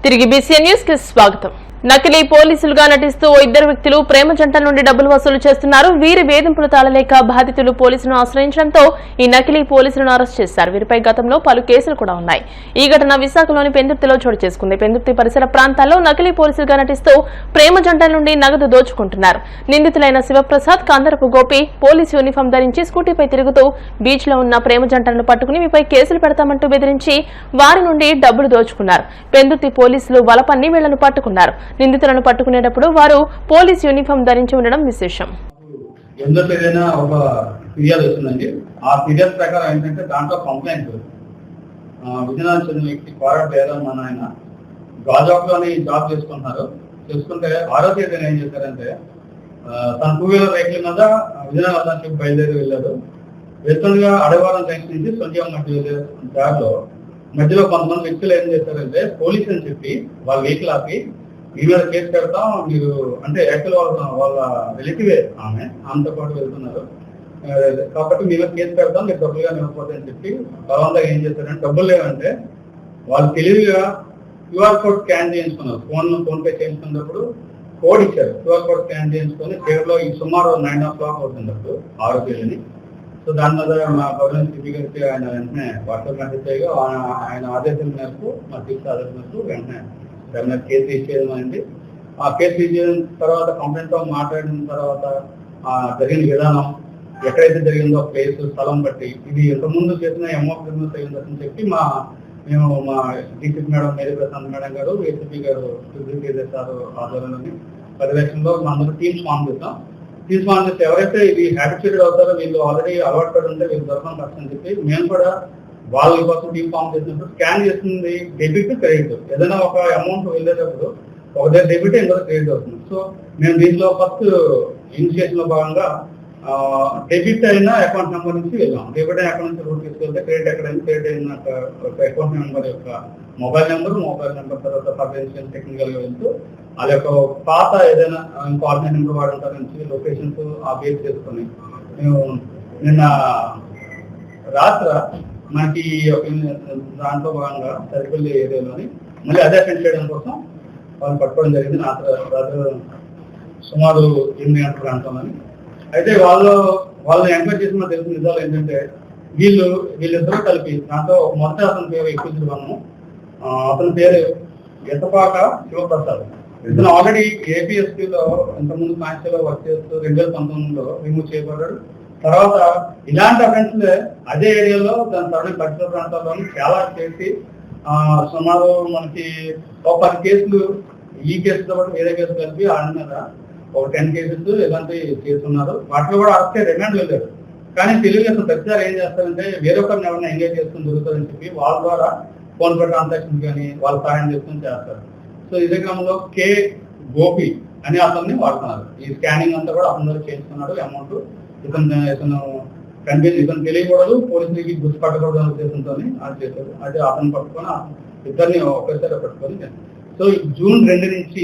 తిరిగి BCN news కి స్వాగతం. నకిలీ పోలీసులుగా నటిస్తూ ఇద్దరు వ్యక్తులు ప్రేమ జంటల నుండి డబ్బులు వసూలు చేస్తున్నారు. వీరి వేధింపులు తాళలేక బాధితులు పోలీసులను ఆశ్రయించడంతో ఈ నకిలీ పోలీసులను అరెస్ట్ చేశారు. వీరిపై గతంలో పలు కేసులు కూడా ఉన్నాయి. ఈ ఘటన విశాఖలోని పెందుర్తిలో చోటు చేసుకుంది. పెందుర్తి పరిసర ప్రాంతాల్లో నకిలీ పోలీసులుగా నటిస్తూ ప్రేమ జంటల నుండి నగదు దోచుకుంటున్నారు. నిందితులైన శివప్రసాద్, కందరపు గోపి పోలీసు యూనిఫామ్ ధరించి స్కూటీపై తిరుగుతూ బీచ్ లో ఉన్న ప్రేమ జంటలను పట్టుకుని మీపై కేసులు పెడతామంటూ బెదిరించి వారి నుండి డబ్బులు దోచుకున్నారు. పెందుర్తి పోలీసులు వలపన్ని వీళ్లను పట్టుకున్నారు. నిందితులను పట్టుకునేటప్పుడు వారు పోలీస్ యూనిఫామ్ ధరించి ఉండడం విశేషం. ఏదైనా ఒక ఫిర్యాదు వస్తుందండి. ఆ ఫిర్యాదు ప్రకారం ఏంటంటే దాంట్లో కంప్లైంట్ విజయనగరం చెందిన వ్యక్తి కోరట పేరన్న ఆయన గాజాక్లోని జాబ్ చేసుకుంటే 6వ తేదీన ఏం చేశారంటే తన 2 వీలర్ వెహికల్ మీద విజయనగరం బయలుదేరి వెళ్ళారు. వెళ్తుండగా అడవారం జంక్షన్ నుంచి సొంజం మధ్య వెళ్ళే దారిలో మధ్యలో కొంతమంది వ్యక్తులు ఏం చేశారంటే పోలీస్ అని చెప్పి వాళ్ళ వెహికల్ ఆపి మీ మీద కేసు పెడతాం, మీరు అంటే యాక్చువల్ వాళ్ళ రిలేటివే ఆమెతో పాటు వెళ్తున్నారు కాబట్టి మీ మీద కేసు పెడతాం, మీరు డబ్బులుగా ఇవ్వకపోతే అని చెప్పి బలవంతంగా ఏం చేస్తారంటే డబ్బులు లేవంటే వాళ్ళు తెలివిగా క్యూఆర్ కోడ్ స్కాన్ చేయించుకున్నారు. ఫోన్ పే చేయించుకున్నప్పుడు కోడ్ ఇచ్చారు. క్యూఆర్ కోడ్ స్కాన్ చేయించుకొని పేరులో ఈ సుమారు 9 o'clock అవుతున్నప్పుడు 6వ తేదీని. సో దాని మీద మా గవర్నమెంట్ సిపి గారికి ఆయన వెంటనే వాట్సాప్ మెసేజ్ చేయగా ఆయన ఆదేశం మేరకు మా సిపి ఆదేశం మేరకు వెంటనే దాని మీద కేసు ఇచ్చేయడం అనేది. ఆ కేసు ఇచ్చేసిన తర్వాత కంప్లైంట్ తో మాట్లాడిన తర్వాత జరిగిన విధానం ఎక్కడైతే జరిగిందో ప్లేస్ స్థలం బట్టి ఇది ఇంతకుముందు చేసిన ఎంఓ క్రిమినల్స్ అయ్యిందని చెప్పి మేము మా DCP madam Mary Prashanth madam గారు, ఏసీపీ గారు సార్ ఆధ్వర్యంలోని పర్యవేక్షణలో అందరూ టీమ్స్ ఫామ్ చేస్తాం. టీమ్స్ ఫామ్ చేస్తే ఎవరైతే ఇది హ్యాబిచుయేటెడ్ అవుతారో వీళ్ళు ఆల్రెడీ అలవాటు పడి ఉంటే వీళ్ళు దొరకడం కష్టం అని చెప్పి మేము కూడా వాళ్ళ కోసం టీమ్ ఫామ్ చేసినప్పుడు స్కాన్ చేస్తుంది డెబిట్ క్రెడిట్. ఏదైనా ఒక అమౌంట్ వెళ్ళేటప్పుడు ఒక డెబిట్ ఇంకో క్రెడిట్ అవుతుంది. సో మేము దీంట్లో ఫస్ట్ ఇనిషియేషన్ లో భాగంగా డెబిట్ అయిన అకౌంట్ నెంబర్ నుంచి వెళ్ళాం. డెబిట్ అయిన అకౌంట్ నుంచి రూట్ తీసుకెళ్తే క్రెడిట్ ఎక్కడైనా క్రెడిట్ అయిన అకౌంట్ నెంబర్ యొక్క మొబైల్ నెంబర్ తర్వాత ఫైనాన్షియల్ టెక్నికల్ గా వెళ్తూ వాళ్ళ యొక్క పాత ఏదైనా ఆర్డినరీ నెంబర్ వాడంటారు నుంచి లొకేషన్స్ ఆ బేస్ చేసుకొని మేము నిన్న రాత్రి మనకి దాంట్లో భాగంగా సరిపల్లి ఏరియాలోని మళ్ళీ అదే అటెండ్ చేయడం కోసం వాళ్ళని పట్టుకోవడం జరిగింది. రాత్రి సుమారు 8 గంటల ప్రాంతంలోని. అయితే వాళ్ళని ఎంక్వైరీ చేసిన తెలిసిన నిజాలు ఏంటంటే వీళ్ళిద్దరూ కలిపి దాంట్లో మొదట అతని పేరు ఎక్కించడం, అతని పేరు ఎత్తపాక శివప్రసాద్. ఇతను ఆల్రెడీ ఏపీఎస్పీలో ఇంతకుముందు కాన్స్టేబుల్ వర్క్ చేస్తూ 2019లో రిమూవ్ చేయబడ్డాడు. తర్వాత ఇలాంటి అఫెన్స్లే అదే ఏరియాలో దాని తరుణ పరిసర ప్రాంతాల్లోని చాలా చేసి సుమారు మనకి ఒక 10 కేసులు ఈ కేసుతో పాటు వేరే కేసులు కలిపి ఆడినారా ఒక 10 కేసెస్ ఇలాంటి చేస్తున్నారు. వాటిలో కూడా అరెస్ట్ రిమాండ్ వెళ్ళారు. కానీ తెలియదు అసలు ప్రతిసారి ఏం చేస్తారంటే వేరొకరిని ఎవరైనా ఎంగేజ్ చేసుకుని దొరుకుతుందని చెప్పి వాళ్ళ ద్వారా ఫోన్ పే ట్రాన్సాక్షన్ కానీ వాళ్ళు సహాయం చేసుకుని చేస్తారు. సో ఇదే క్రమంలో కే గోపి అనే అతన్ని వాడుతున్నారు. ఈ స్కానింగ్ అంతా కూడా అతని ద్వారా చేస్తున్నాడు. అమౌంట్ ఇతను తెలియకూడదు, పోలీసులకి గుర్తుపట్టకూడదు అనే ఉద్దేశంతో అది చేశారు. అయితే అతను పట్టుకొని ఇద్దరిని ఒకేసారి పట్టుకొని సో జూన్ 2 నుంచి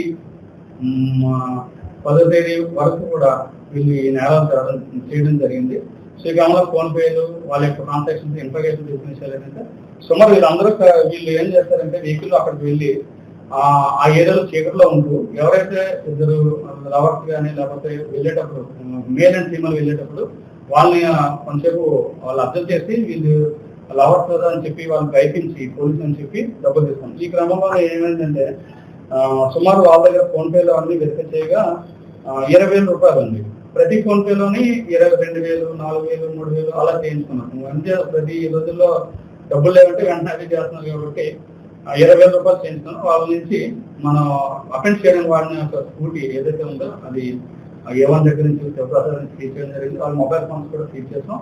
10వ తేదీ వరకు కూడా వీళ్ళు ఈ నేరాలు చేయడం జరిగింది. సో ఈ క్రమంలో ఫోన్ పేలు వాళ్ళ యొక్క ట్రాన్సాక్షన్స్ ఇన్ఫర్మేషన్ తీసుకునేసారు. ఏంటంటే సుమారు వీళ్ళు ఏం చేస్తారంటే వెహికల్ అక్కడికి వెళ్ళి ఆ ఏరియాలో చీకట్లో ఉంటూ ఎవరైతే ఇద్దరు లవర్స్ కానీ లేకపోతే వెళ్ళేటప్పుడు మేల్ అండ్ ఫీమేల్ వెళ్ళేటప్పుడు వాళ్ళని కొంచెంసేపు వాళ్ళు అబ్జర్వ్ చేసి వీళ్ళు లవర్స్ అని చెప్పి వాళ్ళని భయపించి పోలీసు అని చెప్పి డబ్బులు తీసుకోండి. ఈ క్రమంలో ఏమైందంటే సుమారు వాళ్ళ దగ్గర ఫోన్ పేలో అన్ని వెరిఫై చేయగా 20,000 రూపాయలు ఉంది. ప్రతి ఫోన్ పేలోని 22,000, 4,000, 3,000 అలా చేయించుకున్నాం. అంటే ప్రతి రోజుల్లో డబ్బులు లేవంటే వెంటనే అది చేస్తున్నారు కాబట్టి 20,000 రూపాయలు చేయించుకున్నాం. వాళ్ళ నుంచి మనం అఫెన్స్ చేయడానికి వాడిన స్కూటీ ఏదైతే ఉందో అది A1 దగ్గర నుంచి శివప్రసాద్ నుంచి సీజ్ చేయడం జరిగింది. వాళ్ళ మొబైల్ ఫోన్స్ కూడా సీజ్ చేస్తాం.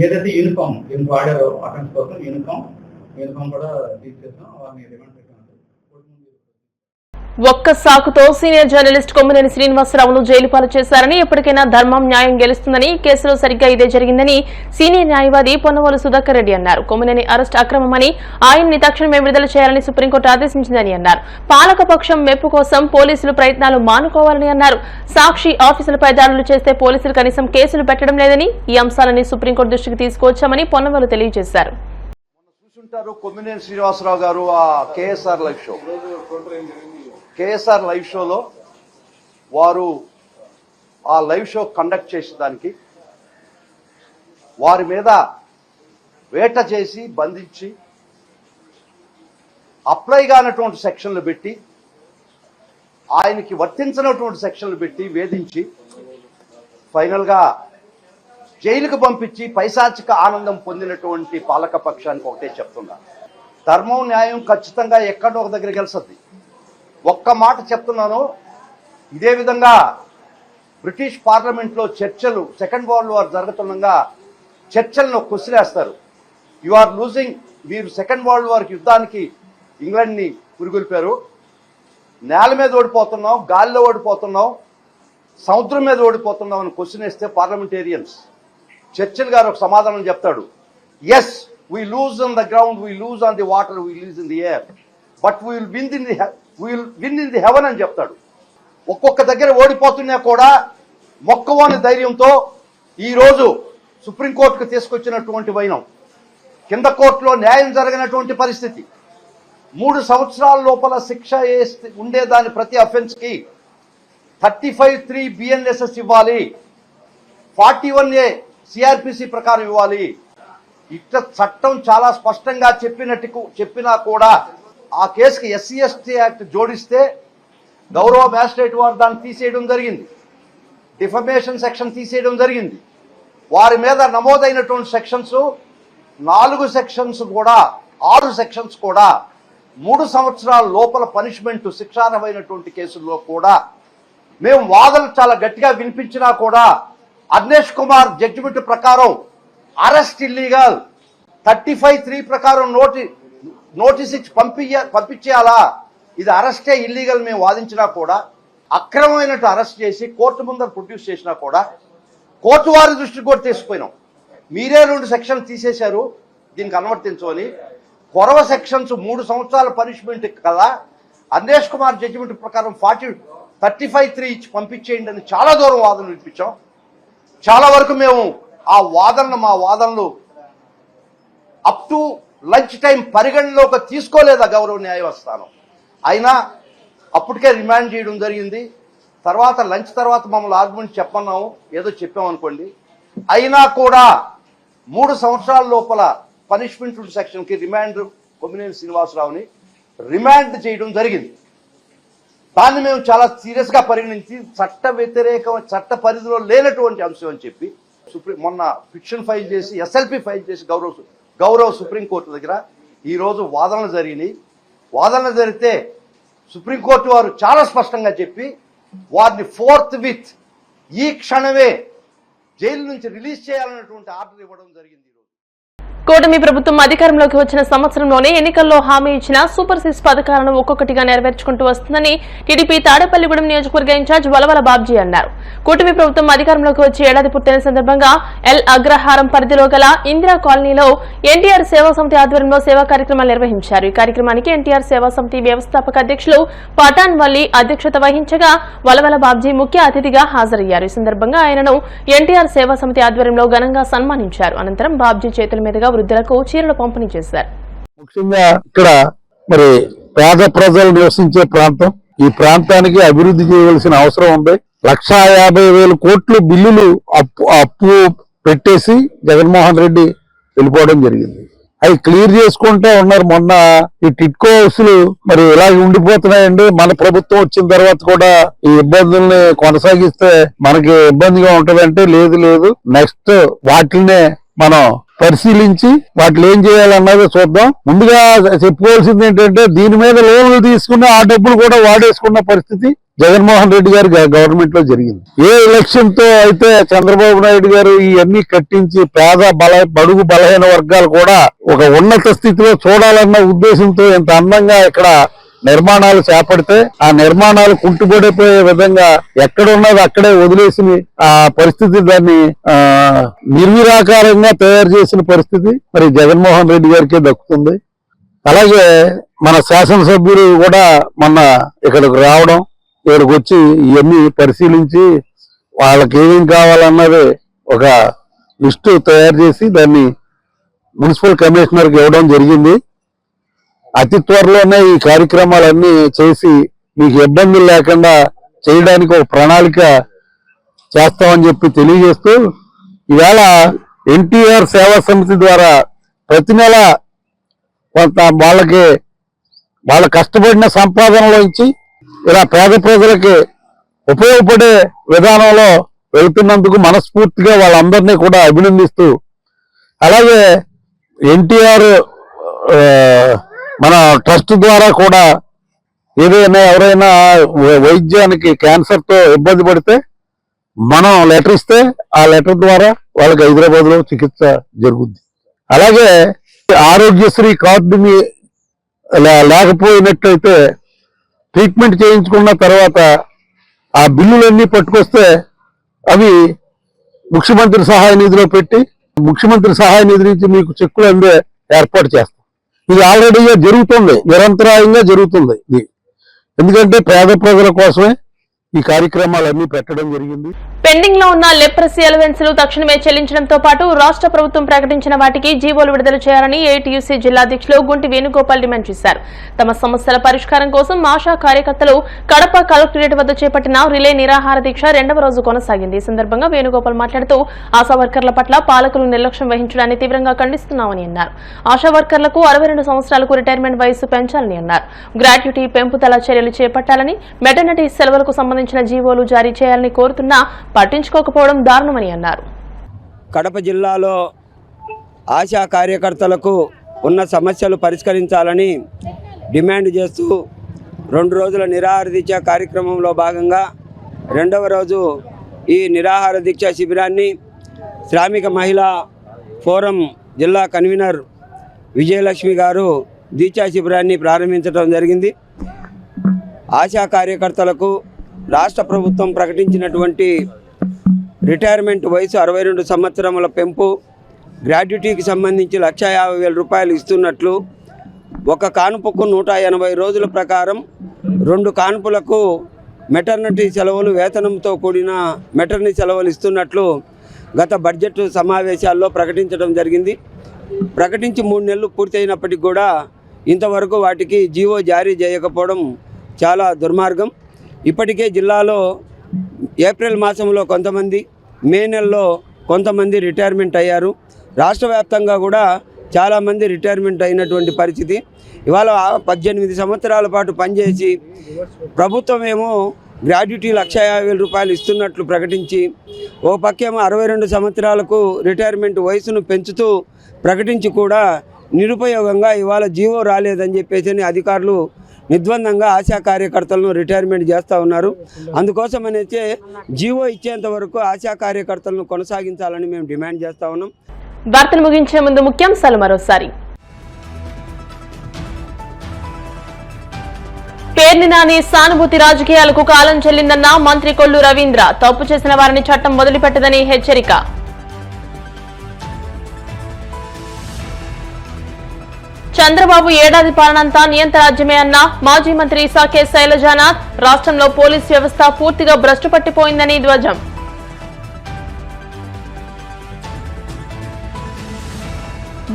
ఏదైతే యూనిఫామ్ దీనికి వాడారో అఫెన్స్ కోసం యూనిఫామ్ కూడా సీజ్ చేస్తాం. వాళ్ళని రిమాండ్ పెట్టాం. ఒక్క సాకుతో సీనియర్ జర్నలిస్ట్ కొమ్మినేని శ్రీనివాసరావును జైలు పాలు చేశారని, ఎప్పటికైనా ధర్మం న్యాయం గెలుస్తుందని, కేసులో సరిగ్గా ఇదే జరిగిందని సీనియర్ న్యాయవాది పొన్నవోలు సుధాకర్ రెడ్డి అన్నారు. కొమ్మినేని అరెస్ట్ అక్రమమని, ఆయన్ని తక్షణమే విడుదల చేయాలని సుప్రీంకోర్టు ఆదేశించిందని అన్నారు. పాలకపక్షం మెప్పు కోసం పోలీసులు ప్రయత్నాలు మానుకోవాలని అన్నారు. సాక్షి ఆఫీసులపై దాడులు చేస్తే పోలీసులు కనీసం కేసులు పెట్టడం లేదని, ఈ అంశాలని సుప్రీంకోర్టు దృష్టికి తీసుకువచ్చామని పొన్నవోలు తెలియజేశారు. చూసుంటారు కొమ్మినేని శ్రీనివాసరావు గారు ఆ కేఎస్ఆర్ లైవ్ షోలో వారు ఆ లైవ్ షో కండక్ట్ చేసేదానికి వారి మీద వేట చేసి బంధించి అప్లై కానటువంటి సెక్షన్లు పెట్టి ఆయనకి వర్తించినటువంటి సెక్షన్లు పెట్టి వేధించి ఫైనల్గా జైలుకు పంపించి పైశాచిక ఆనందం పొందినటువంటి పాలక పక్షానికి ఒకటే చెప్తున్నా, ధర్మం న్యాయం ఖచ్చితంగా ఎక్కడో ఒక దగ్గర గెలుస్తుంది. ఒక్క మాట చెప్తున్నాను, ఇదే విధంగా బ్రిటిష్ పార్లమెంట్లో చర్చలు సెకండ్ వరల్డ్ వార్ జరుగుతుండగా చర్చలను కుసిరేస్తారు. యు ఆర్ లూజింగ్, మీరు సెకండ్ వరల్డ్ వార్ యుద్ధానికి ఇంగ్లాండ్ని పురిగొల్పారు, నేల మీద ఓడిపోతున్నాం, గాలిలో ఓడిపోతున్నాం, సముద్రం మీద ఓడిపోతున్నాం అని క్వశ్చన్ వేస్తే పార్లమెంటేరియన్స్ చర్చిల్ గారు ఒక సమాధానం చెప్తాడు, as we lose on the ground, we lose on the water, we lose in the air, but we will win in the heaven అని చెప్తాడు. ఒక్కొక్క దగ్గర ఓడిపోతున్నా కూడా మొక్కవోని ధైర్యంతో ఈరోజు సుప్రీంకోర్టుకు తీసుకొచ్చినటువంటి వైనం, కింద కోర్టులో న్యాయం జరగనటువంటి పరిస్థితి, 3 సంవత్సరాల లోపల శిక్ష ఉండేదాని ప్రతి అఫెన్స్కి 35(3) BNSS ఇవ్వాలి, 41A CRPC ప్రకారం ఇవ్వాలి. ఇట్లా చట్టం చాలా స్పష్టంగా చెప్పినా కూడా ఆ కేసుకి SC/ST యాక్ట్ జోడిస్తే గౌరవ మ్యాజిస్ట్రేట్ వారు దాన్ని తీసేయడం జరిగింది, డిఫమేషన్ సెక్షన్ తీసేయడం జరిగింది. వారి మీద నమోదైనటువంటి సెక్షన్స్ 4 సెక్షన్స్ కూడా 6 సెక్షన్స్ కూడా 3 సంవత్సరాల లోపల పనిష్మెంట్ శిక్షార్హమైనటువంటి కేసుల్లో కూడా మేము వాదనలు చాలా గట్టిగా వినిపించినా కూడా అర్నేష్ కుమార్ జడ్జిమెంట్ ప్రకారం అరెస్ట్ ఇల్లీగల్, 35(3) ప్రకారం నోటీస్ ఇచ్చి పంపించేయాలా, ఇది అరెస్టే ఇల్లీగల్ మేము వాదించినా కూడా అక్రమమైనట్టు అరెస్ట్ చేసి కోర్టు ముందర ప్రొడ్యూస్ చేసినా కూడా కోర్టు వారి దృష్టికి కూడా తీసుకుపోయినాం. మీరే 2 సెక్షన్లు తీసేశారు దీనికి అనువర్తించమని, కొరవ సెక్షన్స్ 3 సంవత్సరాల పనిష్మెంట్ కదా, అర్నేష్ కుమార్ జడ్జిమెంట్ ప్రకారం 35(3) ఇచ్చి పంపించేయండి అని చాలా దూరం వాదనలు వినిపించాం. చాలా వరకు మేము మా వాదనలు అప్ టు లంచ్ టైం పరిగణలోకి తీసుకోలేదా గౌరవ న్యాయస్థానం. అయినా అప్పటికే రిమాండ్ చేయడం జరిగింది. తర్వాత లంచ్ తర్వాత మమ్మల్ని ఆర్గ్యుమెంట్ చెప్పన్నాము, ఏదో చెప్పామనుకోండి. అయినా కూడా 3 సంవత్సరాల లోపల పనిష్మెంట్ సెక్షన్కి రిమాండ్ కొమ్మినేని శ్రీనివాసరావుని రిమాండ్ చేయడం జరిగింది. దాన్ని మేము చాలా సీరియస్గా పరిగణించి చట్ట పరిధిలో లేనటువంటి అంశం అని చెప్పి మొన్న పిటిషన్ ఫైల్ చేసి SLP ఫైల్ చేసి గౌరవ సుప్రీంకోర్టు దగ్గర ఈరోజు వాదనలు జరిగినాయి. వాదనలు జరిగితే సుప్రీంకోర్టు వారు చాలా స్పష్టంగా చెప్పి వారిని ఫోర్త్విత్ ఈ క్షణమే జైలు నుంచి రిలీజ్ చేయాలన్నటువంటి ఆర్డర్ ఇవ్వడం జరిగింది. కూటమి ప్రభుత్వం అధికారంలోకి వచ్చిన సంవత్సరంలోనే ఎన్నికల్లో హామీ ఇచ్చిన సూపర్ సిక్స్ పథకాలను ఒక్కొక్కటిగా నెరవేర్చుకుంటూ వస్తుందని టీడీపీ తాడేపల్లిగూడెం నియోజకవర్గ ఇన్ఛార్జ్ వలవల బాబ్జీ అన్నారు. కూటమి ప్రభుత్వం అధికారంలోకి వచ్చి ఏడాది పూర్తయిన సందర్భంగా ఎల్ అగ్రహారం పరిధిలో గల ఇందిరా కాలనీలో ఎన్టీఆర్ సేవా సమితి ఆధ్వర్యంలో సేవా కార్యక్రమాలు నిర్వహించారు. ఈ కార్యక్రమానికి ఎన్టీఆర్ సేవా సమితి వ్యవస్థాపక అధ్యక్షులు పఠాన్ వల్లి అధ్యక్షత వహించగా వలవల బాబ్జీ ముఖ్య అతిథిగా హాజరయ్యారు. ఈ సందర్భంగా ఆయనను ఎన్టీఆర్ సేవా సమితి ఆధ్వర్యంలో ఘనంగా సన్మానించారు. అనంతరం బాబ్జీ చేతుల మీదుగా వృద్ధులకు చీరలు పంపిణీ చేశారు. ముఖ్యంగా ఇక్కడ మరి పేద ప్రజలు నివసించే ప్రాంతం, ఈ ప్రాంతానికి అభివృద్ధి చేయవలసిన అవసరం ఉంది. 1,50,000 కోట్లు బిల్లులు అప్పు పెట్టేసి జగన్మోహన్ రెడ్డి వెళ్ళిపోవడం జరిగింది. అవి క్లియర్ చేసుకుంటూ ఉన్నారు. మొన్న ఈ టిట్కో హౌస్లు మరి ఇలాగ ఉండిపోతున్నాయండి. మన ప్రభుత్వం వచ్చిన తర్వాత కూడా ఈ ఇబ్బందుల్ని కొనసాగిస్తే మనకి ఇబ్బందిగా ఉంటదంటే లేదు, నెక్స్ట్ వాటినే మనం పరిశీలించి వాటిని ఏం చేయాలన్నది చూద్దాం. ముందుగా చెప్పుకోవాల్సింది ఏంటంటే దీని మీద లోన్లు తీసుకున్న ఆ డబ్బులు కూడా వాడేసుకున్న పరిస్థితి జగన్మోహన్ రెడ్డి గారి గవర్నమెంట్ లో జరిగింది. ఏ ఎలక్షన్ తో అయితే చంద్రబాబు నాయుడు గారు ఇవన్నీ కట్టించి బడుగు బలహీన వర్గాలు కూడా ఒక ఉన్నత స్థితిలో చూడాలన్న ఉద్దేశంతో ఇంత అందంగా ఇక్కడ నిర్మాణాలు చేపడితే ఆ నిర్మాణాలు కుంటుపడిపోయే విధంగా ఎక్కడున్నది అక్కడే వదిలేసి ఆ పరిస్థితి దాన్ని నిర్విరాకారంగా తయారు చేసిన పరిస్థితి మరి జగన్మోహన్ రెడ్డి గారికే దక్కుతుంది. అలాగే మన శాసనసభ్యులు కూడా మొన్న ఇక్కడికి రావడం, ఇక్కడికి వచ్చి ఇవన్నీ పరిశీలించి వాళ్ళకి ఏమేం కావాలన్నది ఒక లిస్టు తయారు చేసి దాన్ని మున్సిపల్ కమిషనర్కి ఇవ్వడం జరిగింది. అతి త్వరలోనే ఈ కార్యక్రమాలన్నీ చేసి మీకు ఇబ్బందులు లేకుండా చేయడానికి ఒక ప్రణాళిక చేస్తామని చెప్పి తెలియజేస్తూ, ఈవేళ ఎన్టీఆర్ సేవా సమితి ద్వారా ప్రతి నెల కొంత వాళ్ళ కష్టపడిన సంపాదనలోంచి ఇలా పేద ప్రజలకి ఉపయోగపడే విధానంలో వెళ్తున్నందుకు మనస్ఫూర్తిగా వాళ్ళందరినీ కూడా అభినందిస్తూ, అలాగే ఎన్టీఆర్ మన ట్రస్ట్ ద్వారా కూడా ఎవరైనా వైద్యానికి క్యాన్సర్తో ఇబ్బంది పడితే మనం లెటర్ ఇస్తే ఆ లెటర్ ద్వారా వాళ్ళకి హైదరాబాద్లో చికిత్స జరుగుద్ది. అలాగే ఆరోగ్యశ్రీ కార్డు లేకపోయినట్లయితే ట్రీట్మెంట్ చేయించుకున్న తర్వాత ఆ బిల్లులన్నీ పట్టుకొస్తే అవి ముఖ్యమంత్రి సహాయ నిధిలో పెట్టి ముఖ్యమంత్రి సహాయ నిధి నుంచి మీకు చెక్కులు అందే ఏర్పాటు చేస్తాం. ఇది ఆల్రెడీగా జరుగుతుంది, నిరంతరాయంగా జరుగుతుంది. ఇది ఎందుకంటే పేద ప్రజల కోసమే ఈ కార్యక్రమాలన్నీ పెట్టడం జరిగింది. పెండింగ్ లో ఉన్న లెప్రసీ అలవెన్సులు తక్షణమే చెల్లించడంతో పాటు రాష్ట్ర ప్రభుత్వం ప్రకటించిన వాటికి జీవోలు విడుదల చేయాలని ఏఐటీయూసీ జిల్లా అధ్యక్షులు గుంటి వేణుగోపాల్ డిమాండ్ చేశారు. తమ సమస్యల పరిష్కారం కోసం ఆశా కార్యకర్తలు కడప కలెక్టరేట్ వద్ద చేపట్టిన రిలే నిరాహార దీక్ష 2వ రోజు కొనసాగింది. ఈ సందర్భంగా వేణుగోపాల్ మాట్లాడుతూ ఆశా వర్కర్ల పట్ల పాలకులు నిర్లక్ష్యం వహించడాన్ని తీవ్రంగా ఖండిస్తున్నామని అన్నారు. ఆశా వర్కర్లకు 62 సంవత్సరాలకు రిటైర్మెంట్ వయస్సు పెంచాలని అన్నారు. గ్రాట్యుటీ పెంపుదల చర్యలు చేపట్టాలని, మెటర్నిటీ సెలవులకు సంబంధించిన జీవోలు జారీ చేయాలని కోరుతున్నా పట్టించుకోకపోవడం దారుణమని అన్నారు. కడప జిల్లాలో ఆశా కార్యకర్తలకు ఉన్న సమస్యలు పరిష్కరించాలని డిమాండ్ చేస్తూ 2 రోజుల నిరాహార దీక్ష కార్యక్రమంలో భాగంగా 2వ రోజు ఈ నిరాహార దీక్ష శిబిరాన్ని శ్రామిక మహిళా ఫోరం జిల్లా కన్వీనర్ విజయలక్ష్మి గారు దీక్షా శిబిరాన్ని ప్రారంభించడం జరిగింది. ఆశా కార్యకర్తలకు రాష్ట్ర ప్రభుత్వం ప్రకటించినటువంటి రిటైర్మెంట్ వయసు 62 సంవత్సరముల పెంపు, గ్రాడ్యుటీకి సంబంధించి 1,50,000 రూపాయలు ఇస్తున్నట్లు, ఒక కానుపుకు 180 రోజుల ప్రకారం 2 కానుపులకు మెటర్నిటీ సెలవులు వేతనంతో కూడిన మెటర్నిటీ సెలవులు ఇస్తున్నట్లు గత బడ్జెట్ సమావేశాల్లో ప్రకటించడం జరిగింది. ప్రకటించి 3 నెలలు పూర్తయినప్పటికీ కూడా ఇంతవరకు వాటికి జీవో జారీ చేయకపోవడం చాలా దుర్మార్గం. ఇప్పటికే జిల్లాలో ఏప్రిల్ మాసంలో కొంతమంది, మే నెలలో కొంతమంది రిటైర్మెంట్ అయ్యారు. రాష్ట్ర వ్యాప్తంగా కూడా చాలామంది రిటైర్మెంట్ అయినటువంటి పరిస్థితి. ఇవాళ 18 సంవత్సరాల పాటు పనిచేసి ప్రభుత్వం ఏమో గ్రాడ్యుటీ 1,50,000 రూపాయలు ఇస్తున్నట్లు ప్రకటించి, ఓ పక్కేమో 62 సంవత్సరాలకు రిటైర్మెంట్ వయసును పెంచుతూ ప్రకటించి కూడా నిరుపయోగంగా ఇవాళ జీవో రాలేదని చెప్పేసి అధికారులు నిర్ద్వందంగా ఆశా కార్యకర్తలను రిటైర్మెంట్ చేస్తూ ఉన్నారు. అందుకోసమనైతే జీవో ఇచ్చేంత వరకు ఆశా కార్యకర్తలను కొనసాగించాలని మేము డిమాండ్ చేస్తూ ఉన్నాం. వార్తలు ముగించే ముందు ముఖ్యాంశాలు మరోసారి. పేర్ని నాని సానుభూతి రాజకీయాలకు కాలం చెల్లిందన్న మంత్రి కొల్లు రవీంద్ర. తప్పు చేసిన వారిని చట్టం వదిలిపెట్టదని హెచ్చరిక. చంద్రబాబు ఏడాది పాలనంతా నియంత రాజ్యమే అన్న మాజీ మంత్రి సాకే శైలజానాథ్. రాష్ట్రంలో పోలీస్ వ్యవస్థ పూర్తిగా భ్రష్టు పట్టిపోయిందని ధ్వజం.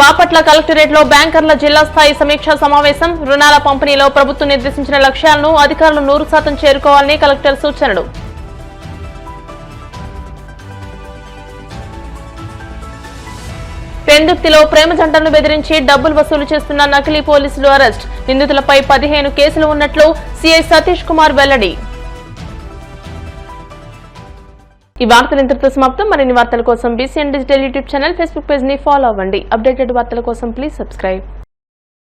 బాపట్ల కలెక్టరేట్లో బ్యాంకర్ల జిల్లా స్థాయి సమీక్షా సమావేశం. రుణాల పంపిణీలో ప్రభుత్వం నిర్దేశించిన లక్ష్యాలను అధికారులు 100% చేరుకోవాలని కలెక్టర్ సూచనలు. పెందుర్తిలో ప్రేమ జంటలను బెదిరించి డబ్బులు వసూలు చేస్తున్న నకిలీ పోలీసులు అరెస్ట్. నిందితులపై 15 కేసులు ఉన్నట్లు సిఐ సతీష్ కుమార్ వెల్లడి. ఈ వార్తలు ఇంతటితో సమాప్తం. మరిన్ని వార్తల కోసం BCN digital YouTube channel, Facebook page ని ఫాలో అవ్వండి. అప్డేటెడ్ వార్తల కోసం ప్లీజ్ సబ్స్క్రైబ్.